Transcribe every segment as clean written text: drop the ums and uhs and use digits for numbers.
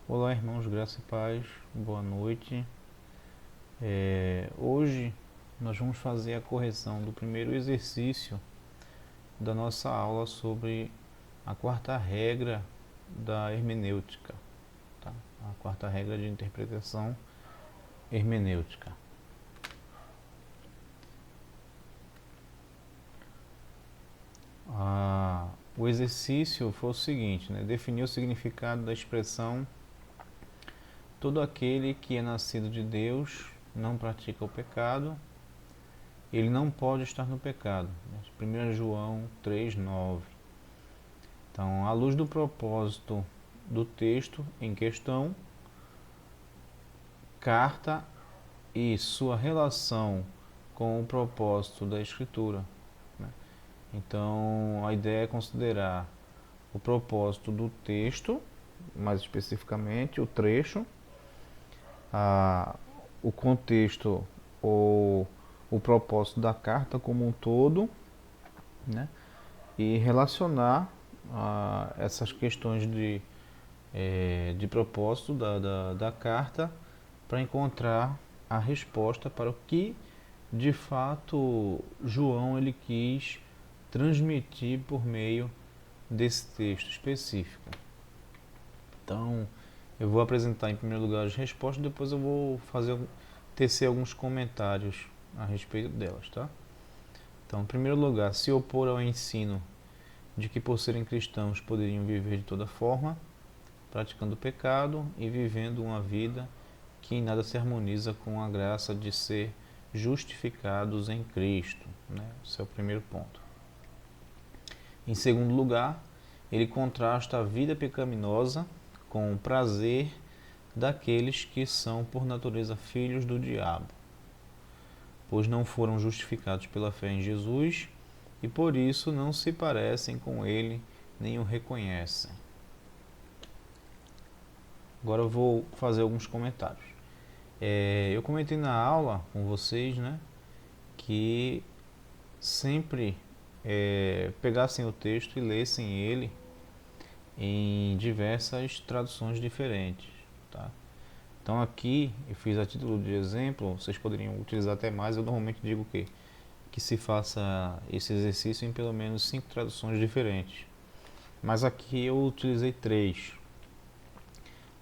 Olá, irmãos, graça e paz, boa noite. Hoje nós vamos fazer a correção do primeiro exercício da nossa aula sobre a quarta regra da hermenêutica, tá? A quarta regra de interpretação hermenêutica. O exercício foi o seguinte, né? Definir o significado da expressão todo aquele que é nascido de Deus não pratica o pecado, ele não pode estar no pecado. 1 João 3,9. Então, à luz do propósito do texto em questão, carta e sua relação com o propósito da Escritura, né? Então, a ideia é considerar o propósito do texto, mais especificamente o trecho, a, o contexto ou o propósito da carta como um todo, né? E relacionar essas questões de propósito da carta para encontrar a resposta para o que de fato João ele quis transmitir por meio desse texto específico. Então, eu vou apresentar em primeiro lugar as respostas, depois eu vou tecer alguns comentários a respeito delas, tá? Então, em primeiro lugar, se opor ao ensino de que por serem cristãos poderiam viver de toda forma, praticando o pecado e vivendo uma vida que em nada se harmoniza com a graça de ser justificados em Cristo, né? Esse é o primeiro ponto. Em segundo lugar, ele contrasta a vida pecaminosa com o prazer daqueles que são por natureza filhos do diabo, pois não foram justificados pela fé em Jesus e por isso não se parecem com ele nem o reconhecem. Agora eu vou fazer alguns comentários. Eu comentei na aula com vocês, né, que sempre pegassem o texto e lessem ele em diversas traduções diferentes, tá? Então aqui eu fiz a título de exemplo, vocês poderiam utilizar até mais. Eu normalmente digo que se faça esse exercício em pelo menos 5 traduções diferentes, mas aqui eu utilizei 3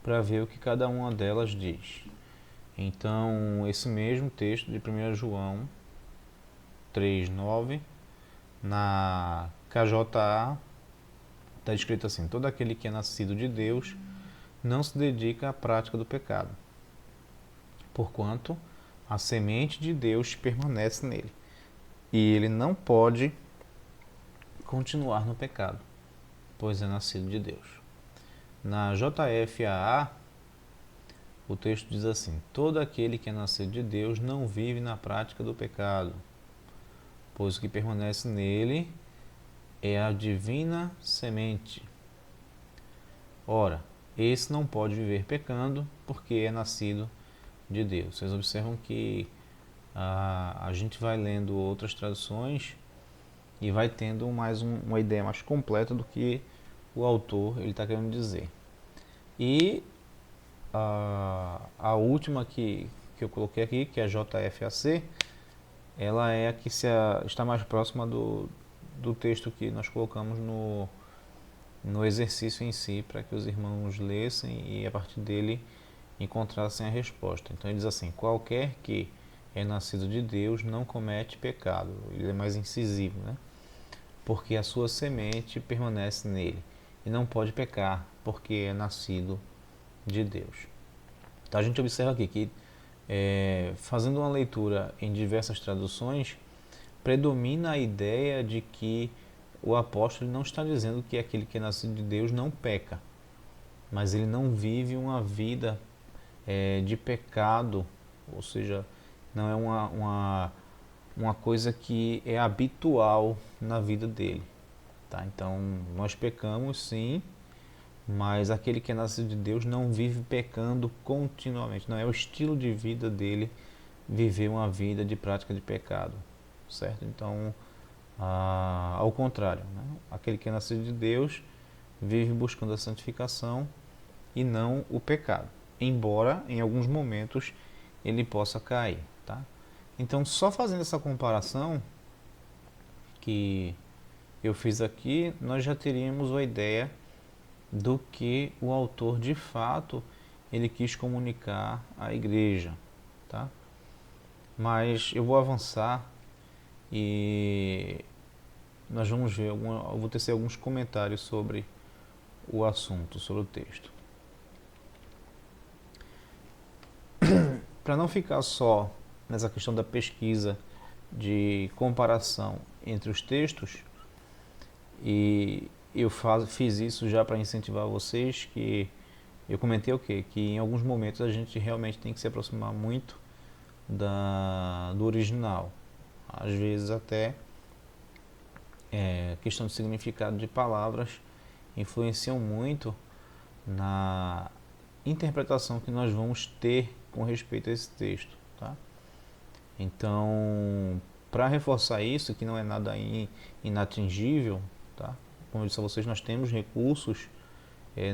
para ver o que cada uma delas diz. Então, esse mesmo texto de 1 João 3,9, na KJA, está escrito assim: todo aquele que é nascido de Deus não se dedica à prática do pecado, porquanto a semente de Deus permanece nele, e ele não pode continuar no pecado, pois é nascido de Deus. Na JFAA, o texto diz assim: todo aquele que é nascido de Deus não vive na prática do pecado, pois o que permanece nele é a divina semente. Ora, esse não pode viver pecando, porque é nascido de Deus. Vocês observam que a gente vai lendo outras traduções e vai tendo uma ideia mais completa do que o autor está querendo dizer. E a última que eu coloquei aqui, que é a JFAC, ela é a que está mais próxima do texto que nós colocamos no exercício em si, para que os irmãos lessem e a partir dele encontrassem a resposta. Então ele diz assim: qualquer que é nascido de Deus não comete pecado. Ele é mais incisivo, né? Porque a sua semente permanece nele e não pode pecar, porque é nascido de Deus. Então a gente observa aqui que, fazendo uma leitura em diversas traduções, predomina a ideia de que o apóstolo não está dizendo que aquele que é nascido de Deus não peca, mas ele não vive uma vida de pecado, ou seja, não é uma coisa que é habitual na vida dele. Tá? Então, nós pecamos sim, mas aquele que é nascido de Deus não vive pecando continuamente. Não é o estilo de vida dele viver uma vida de prática de pecado, certo? Então, ao contrário, né? Aquele que é nascido de Deus vive buscando a santificação e não o pecado, embora em alguns momentos ele possa cair, tá? Então, só fazendo essa comparação que eu fiz aqui, nós já teríamos uma ideia do que o autor de fato ele quis comunicar à igreja, tá? Mas eu vou avançar e nós vamos ver, eu vou tecer alguns comentários sobre o assunto, sobre o texto. Para não ficar só nessa questão da pesquisa de comparação entre os textos, e eu fiz isso já para incentivar vocês, que eu comentei o quê? Que em alguns momentos a gente realmente tem que se aproximar muito do original. Às vezes até questão de significado de palavras influenciam muito na interpretação que nós vamos ter com respeito a esse texto, tá? Então, para reforçar isso, que não é nada inatingível, tá? Como eu disse a vocês, nós temos recursos,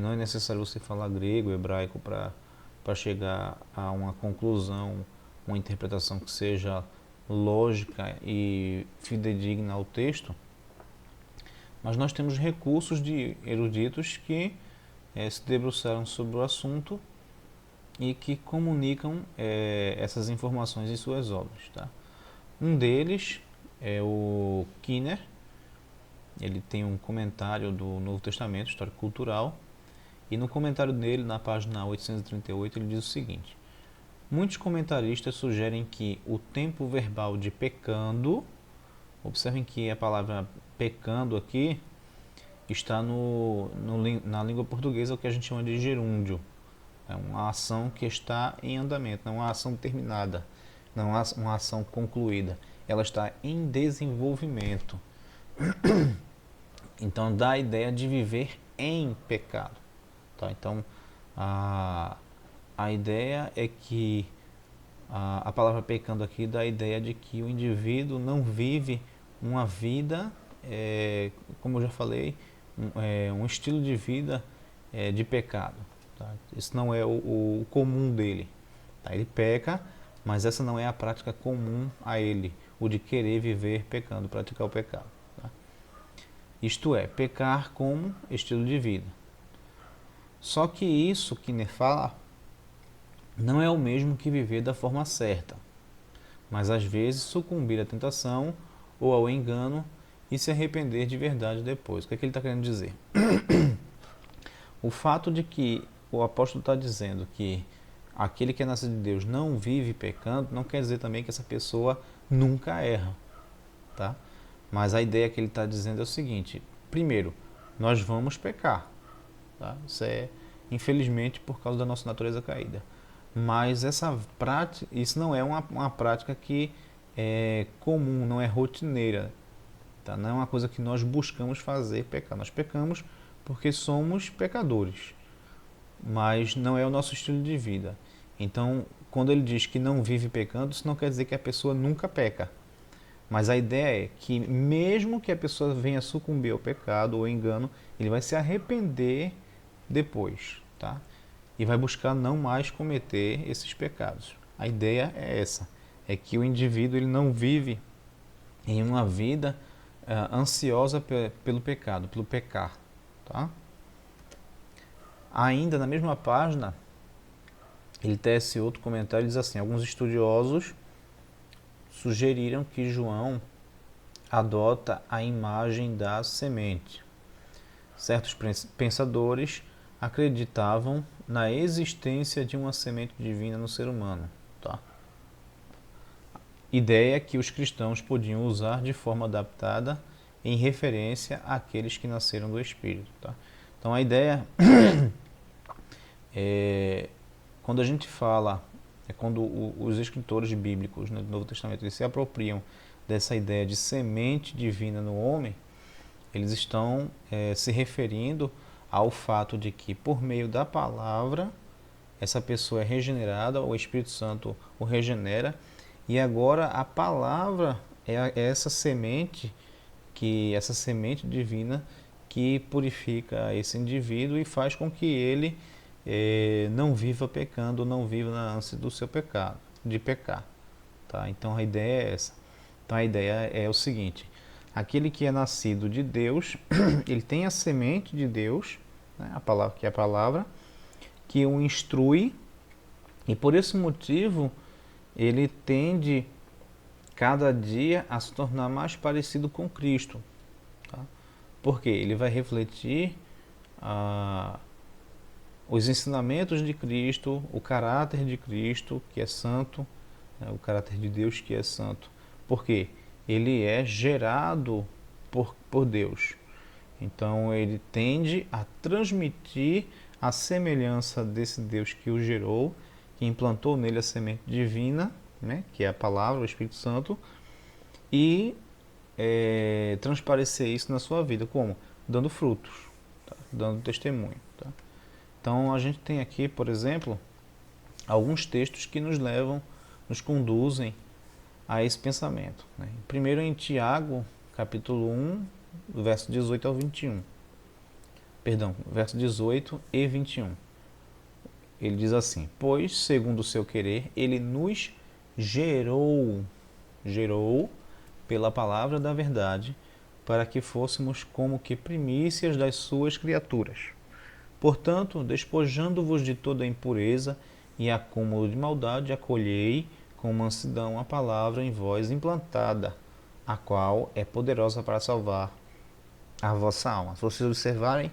não é necessário você falar grego, hebraico para chegar a uma conclusão, uma interpretação que seja lógica e fidedigna ao texto, mas nós temos recursos de eruditos que se debruçaram sobre o assunto e que comunicam essas informações em suas obras, tá? Um deles é o Kinner. Ele tem um comentário do Novo Testamento, História Cultural, e no comentário dele, na página 838, ele diz o seguinte: muitos comentaristas sugerem que o tempo verbal de pecando, observem que a palavra pecando aqui está na língua portuguesa o que a gente chama de gerúndio. É uma ação que está em andamento, não é uma ação terminada, não é uma ação concluída. Ela está em desenvolvimento. Então dá a ideia de viver em pecado. Tá? Então a ideia é que a palavra pecando aqui dá a ideia de que o indivíduo não vive uma vida, como eu já falei, um estilo de vida de pecado. Tá? Isso não é o comum dele. Tá? Ele peca, mas essa não é a prática comum a ele, o de querer viver pecando, praticar o pecado. Tá? Isto é, pecar como estilo de vida. Só que isso que Kinner fala não é o mesmo que viver da forma certa, mas às vezes sucumbir à tentação ou ao engano e se arrepender de verdade depois. O que é que ele está querendo dizer? O fato de que o apóstolo está dizendo que aquele que é nascido de Deus não vive pecando, não quer dizer também que essa pessoa nunca erra, tá? Mas a ideia que ele está dizendo é o seguinte: primeiro, nós vamos pecar, tá? Isso é, infelizmente, por causa da nossa natureza caída. Mas essa prática, isso não é uma prática que é comum, não é rotineira, tá? Não é uma coisa que nós buscamos fazer, pecar. Nós pecamos porque somos pecadores, mas não é o nosso estilo de vida. Então, quando ele diz que não vive pecando, isso não quer dizer que a pessoa nunca peca. Mas a ideia é que mesmo que a pessoa venha sucumbir ao pecado ou ao engano, ele vai se arrepender depois, tá? E vai buscar não mais cometer esses pecados. A ideia é essa, é que o indivíduo ele não vive em uma vida ansiosa pelo pecado, pelo pecar, tá? Ainda na mesma página, ele tece outro comentário e diz assim: alguns estudiosos sugeriram que João adota a imagem da semente. Certos pensadores acreditavam na existência de uma semente divina no ser humano. Tá? Ideia que os cristãos podiam usar de forma adaptada em referência àqueles que nasceram do Espírito. Tá? Então a ideia é, quando a gente fala, quando os escritores bíblicos, né, do Novo Testamento, eles se apropriam dessa ideia de semente divina no homem, eles estão se referindo ao fato de que, por meio da palavra, essa pessoa é regenerada, o Espírito Santo o regenera, e agora a palavra é essa semente divina que purifica esse indivíduo e faz com que ele não viva pecando, não viva na ânsia do seu pecado, de pecar. Tá? Então a ideia é essa. Então a ideia é o seguinte: aquele que é nascido de Deus, ele tem a semente de Deus, né, a palavra, que é a palavra, que o instrui, e por esse motivo ele tende cada dia a se tornar mais parecido com Cristo. Tá? Porque ele vai refletir os ensinamentos de Cristo, o caráter de Cristo, que é santo, né, o caráter de Deus, que é santo. Porque ele é gerado por Deus. Então ele tende a transmitir a semelhança desse Deus que o gerou, que implantou nele a semente divina, né, que é a palavra, o Espírito Santo, e transparecer isso na sua vida. Como? Dando frutos, tá? Dando testemunho. Tá? Então a gente tem aqui, por exemplo, alguns textos que nos levam, nos conduzem a esse pensamento. Né? Primeiro em Tiago, capítulo 1, verso 18 ao 21. Perdão, verso 18 e 21. Ele diz assim: pois, segundo o seu querer, ele nos gerou pela palavra da verdade, para que fôssemos como que primícias das suas criaturas. Portanto, despojando-vos de toda impureza e acúmulo de maldade, acolhei com mansidão a palavra em vós implantada, a qual é poderosa para salvar a vossa alma. Se vocês observarem,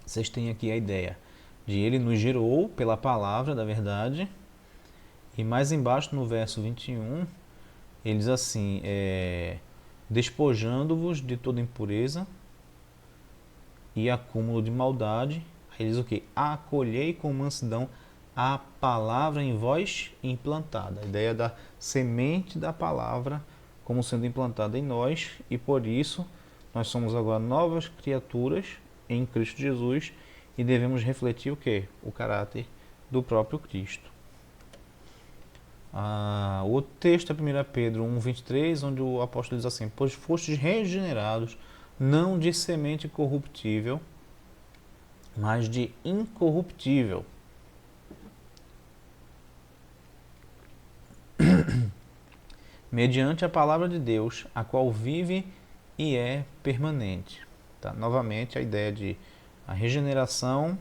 vocês têm aqui a ideia de ele nos gerou pela palavra da verdade, e mais embaixo no verso 21, ele diz assim, despojando-vos de toda impureza e acúmulo de maldade. Aí diz o que? Acolhei com mansidão a palavra em vós implantada. A ideia da semente da palavra como sendo implantada em nós, e por isso nós somos agora novas criaturas em Cristo Jesus e devemos refletir o que? O caráter do próprio Cristo. O texto é 1 Pedro 1,23, onde o apóstolo diz assim: pois fostes regenerados, não de semente corruptível, mas de incorruptível, mediante a palavra de Deus, a qual vive e é permanente. Tá? Novamente a ideia de a regeneração.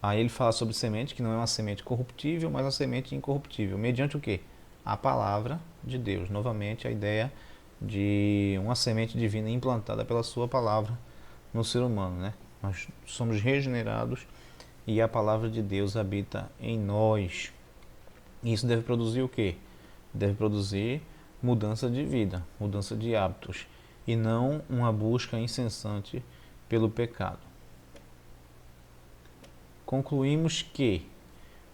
Aí ele fala sobre semente, que não é uma semente corruptível, mas uma semente incorruptível. Mediante o quê? A palavra de Deus. Novamente a ideia de uma semente divina implantada pela sua palavra no ser humano. Né? Nós somos regenerados e a palavra de Deus habita em nós. E isso deve produzir o quê? Deve produzir mudança de vida, mudança de hábitos, e não uma busca incessante pelo pecado. Concluímos que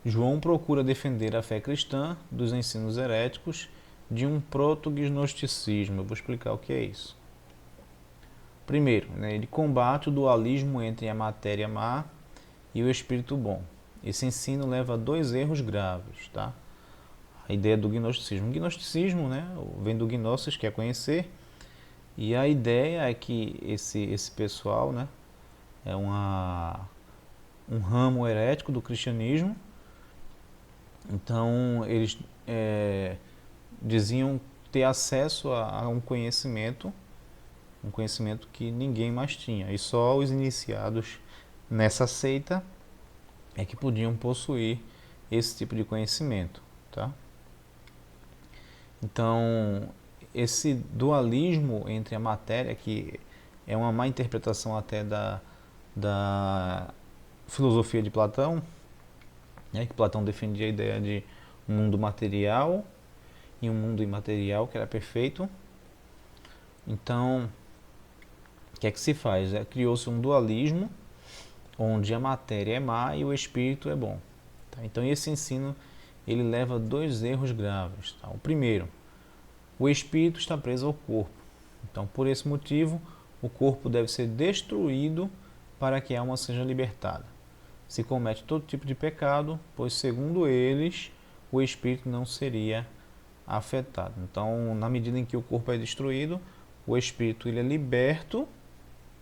João procura defender a fé cristã dos ensinos heréticos de um proto-gnosticismo. Eu vou explicar o que é isso. Primeiro, né, ele combate o dualismo entre a matéria má e o espírito bom. Esse ensino leva a dois erros graves. Tá? A ideia do gnosticismo. O gnosticismo, né, vem do gnosis, que é conhecer, e a ideia é que esse pessoal, né, é um ramo herético do cristianismo. Então eles diziam ter acesso a um conhecimento que ninguém mais tinha, e só os iniciados nessa seita é que podiam possuir esse tipo de conhecimento. Tá? Então esse dualismo entre a matéria, que é uma má interpretação até da filosofia de Platão, né, que Platão defendia a ideia de um mundo material e um mundo imaterial que era perfeito. Então, o que é que se faz? Criou-se um dualismo onde a matéria é má e o espírito é bom. Tá? Então, esse ensino ele leva a dois erros graves. Tá? O primeiro, o espírito está preso ao corpo. Então, por esse motivo, o corpo deve ser destruído para que a alma seja libertada. Se comete todo tipo de pecado, pois, segundo eles, o espírito não seria afetado. Então, na medida em que o corpo é destruído, o espírito ele é liberto,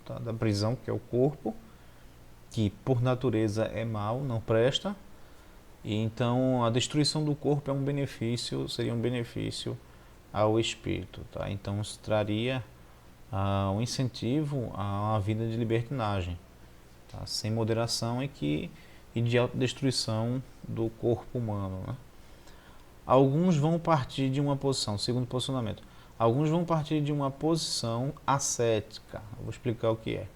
tá, da prisão, que é o corpo, que por natureza é mal, não presta, e então a destruição do corpo é um benefício, seria um benefício ao espírito, tá? Então isso traria um incentivo a uma vida de libertinagem, tá? Sem moderação e de autodestruição do corpo humano, né? Alguns vão partir de uma posição, segundo posicionamento, alguns vão partir de uma posição ascética. Eu vou explicar o que é.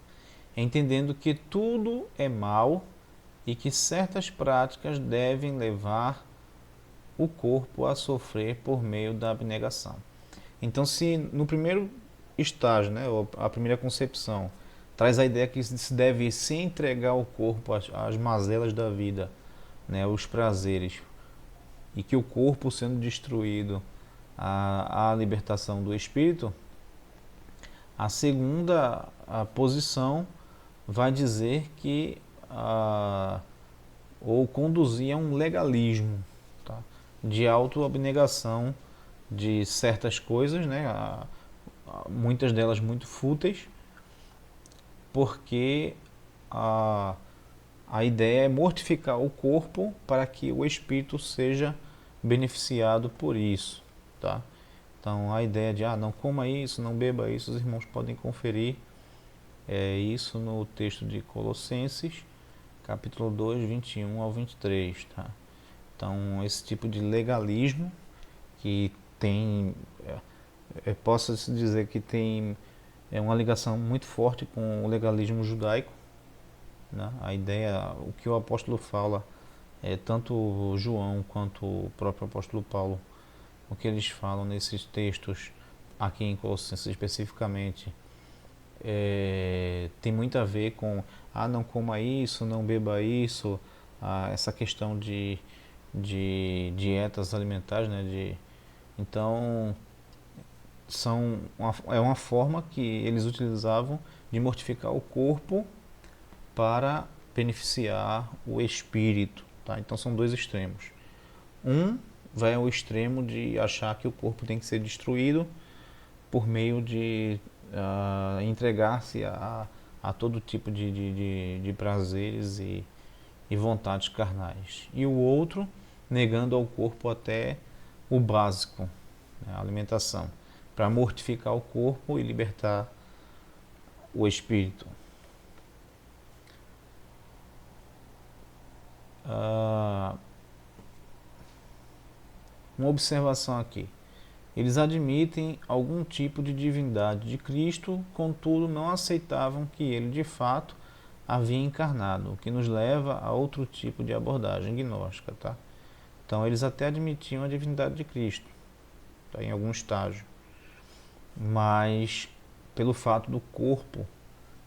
Entendendo que tudo é mal e que certas práticas devem levar o corpo a sofrer por meio da abnegação. Então, se no primeiro estágio, né, ou a primeira concepção, traz a ideia que se deve se entregar o corpo às mazelas da vida, né, os prazeres, e que o corpo sendo destruído, a libertação do espírito, a segunda posição vai dizer que ou conduzir a um legalismo, tá? De autoabnegação de certas coisas, né? Muitas delas muito fúteis, porque a ideia é mortificar o corpo para que o espírito seja beneficiado por isso, tá? Então a ideia de não coma isso, não beba isso, os irmãos podem conferir isso no texto de Colossenses, capítulo 2, 21 ao 23, tá? Então esse tipo de legalismo que tem, possa-se dizer que tem uma ligação muito forte com o legalismo judaico, né? A ideia, o que o apóstolo fala, tanto João quanto o próprio apóstolo Paulo, o que eles falam nesses textos, aqui em Colossenses especificamente, tem muito a ver com não coma isso, não beba isso, essa questão de dietas alimentares, né? Então é uma forma que eles utilizavam de mortificar o corpo para beneficiar o espírito, tá? Então são dois extremos. Um vai ao extremo de achar que o corpo tem que ser destruído por meio de entregar-se a todo tipo de prazeres e vontades carnais. E o outro negando ao corpo até o básico, né, a alimentação, para mortificar o corpo e libertar o espírito. Uma observação aqui. Eles admitem algum tipo de divindade de Cristo, contudo não aceitavam que ele de fato havia encarnado, o que nos leva a outro tipo de abordagem gnóstica, tá? Então eles até admitiam a divindade de Cristo, tá, em algum estágio, mas pelo fato do corpo,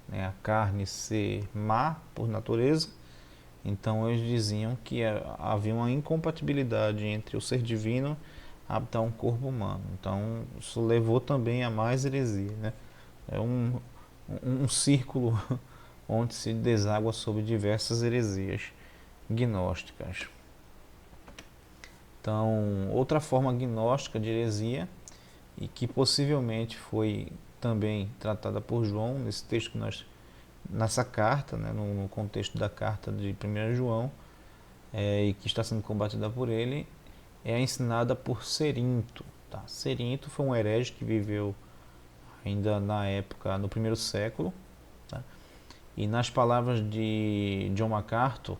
né, a carne ser má por natureza, então eles diziam que havia uma incompatibilidade entre o ser divino e habitar um corpo humano. Então isso levou também a mais heresia, né? É um círculo onde se deságua sobre diversas heresias gnósticas. Então, outra forma gnóstica de heresia, e que possivelmente foi também tratada por João nesse texto que nessa carta, né, no contexto da carta de 1 João, e que está sendo combatida por ele, é ensinada por Cerinto. Tá? Cerinto foi um herege que viveu ainda na época, no primeiro século, tá? E nas palavras de John MacArthur,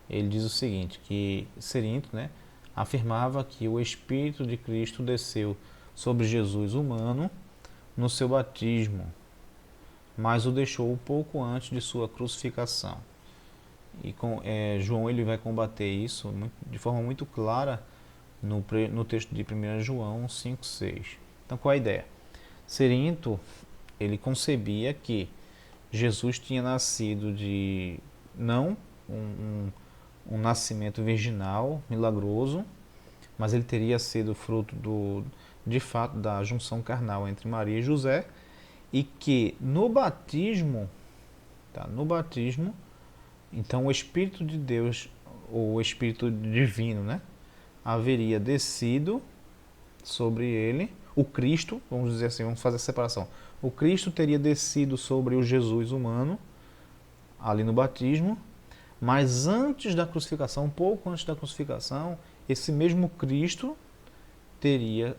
ele diz o seguinte, que Cerinto, né, afirmava que o Espírito de Cristo desceu sobre Jesus humano no seu batismo, mas o deixou pouco antes de sua crucificação. E João ele vai combater isso de forma muito clara no texto de 1 João 5,6. Então qual a ideia? Cerinto ele concebia que Jesus tinha nascido de não um nascimento virginal, milagroso, mas ele teria sido fruto de fato da junção carnal entre Maria e José, e que no batismo, então o Espírito de Deus, ou o Espírito divino, né, haveria descido sobre ele, o Cristo, vamos dizer assim, vamos fazer a separação. O Cristo teria descido sobre o Jesus humano ali no batismo, mas antes da crucificação, um pouco antes da crucificação, esse mesmo Cristo teria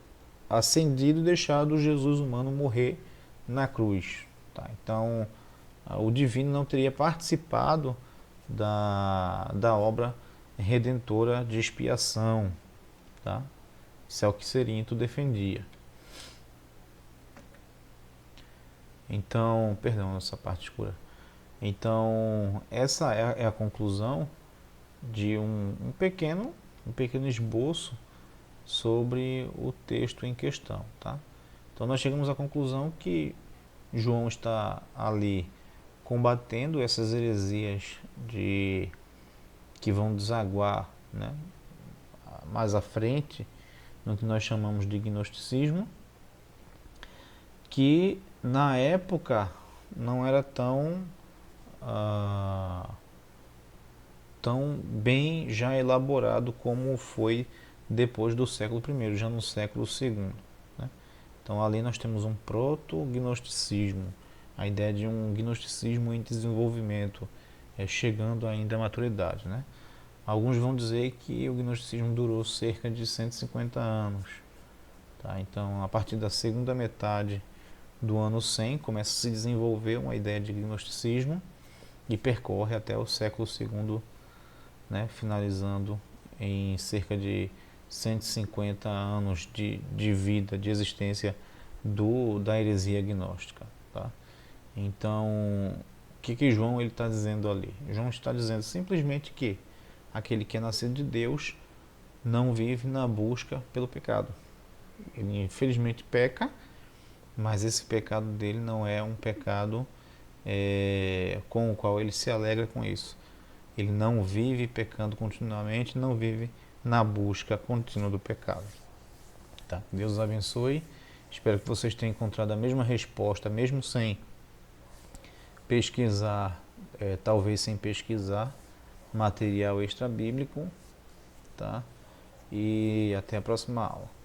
ascendido e deixado Jesus humano morrer na cruz. Tá? Então, o divino não teria participado da obra redentora de expiação. Tá? Isso é o que Cerinto defendia. Então, perdão, essa parte escura. Então, essa é a conclusão de um pequeno esboço sobre o texto em questão. Tá? Então, nós chegamos à conclusão que João está ali combatendo essas heresias que vão desaguar, né, mais à frente no que nós chamamos de gnosticismo, que na época não era tão bem já elaborado como foi depois do século I, já no século II. Né? Então ali nós temos um proto-gnosticismo, a ideia de um gnosticismo em desenvolvimento, chegando ainda à maturidade. Né? Alguns vão dizer que o gnosticismo durou cerca de 150 anos. Tá? Então, a partir da segunda metade do ano 100, começa a se desenvolver uma ideia de gnosticismo e percorre até o século II, né? Finalizando em cerca de 150 anos de vida, de existência da heresia gnóstica. Tá? Então, o que João está dizendo ali? João está dizendo simplesmente que aquele que é nascido de Deus não vive na busca pelo pecado. Ele infelizmente peca, mas esse pecado dele não é um pecado com o qual ele se alegra com isso. Ele não vive pecando continuamente, não vive na busca contínua do pecado. Tá? Deus os abençoe. Espero que vocês tenham encontrado a mesma resposta, mesmo sem pesquisar, talvez sem pesquisar material extra-bíblico. Tá? E até a próxima aula.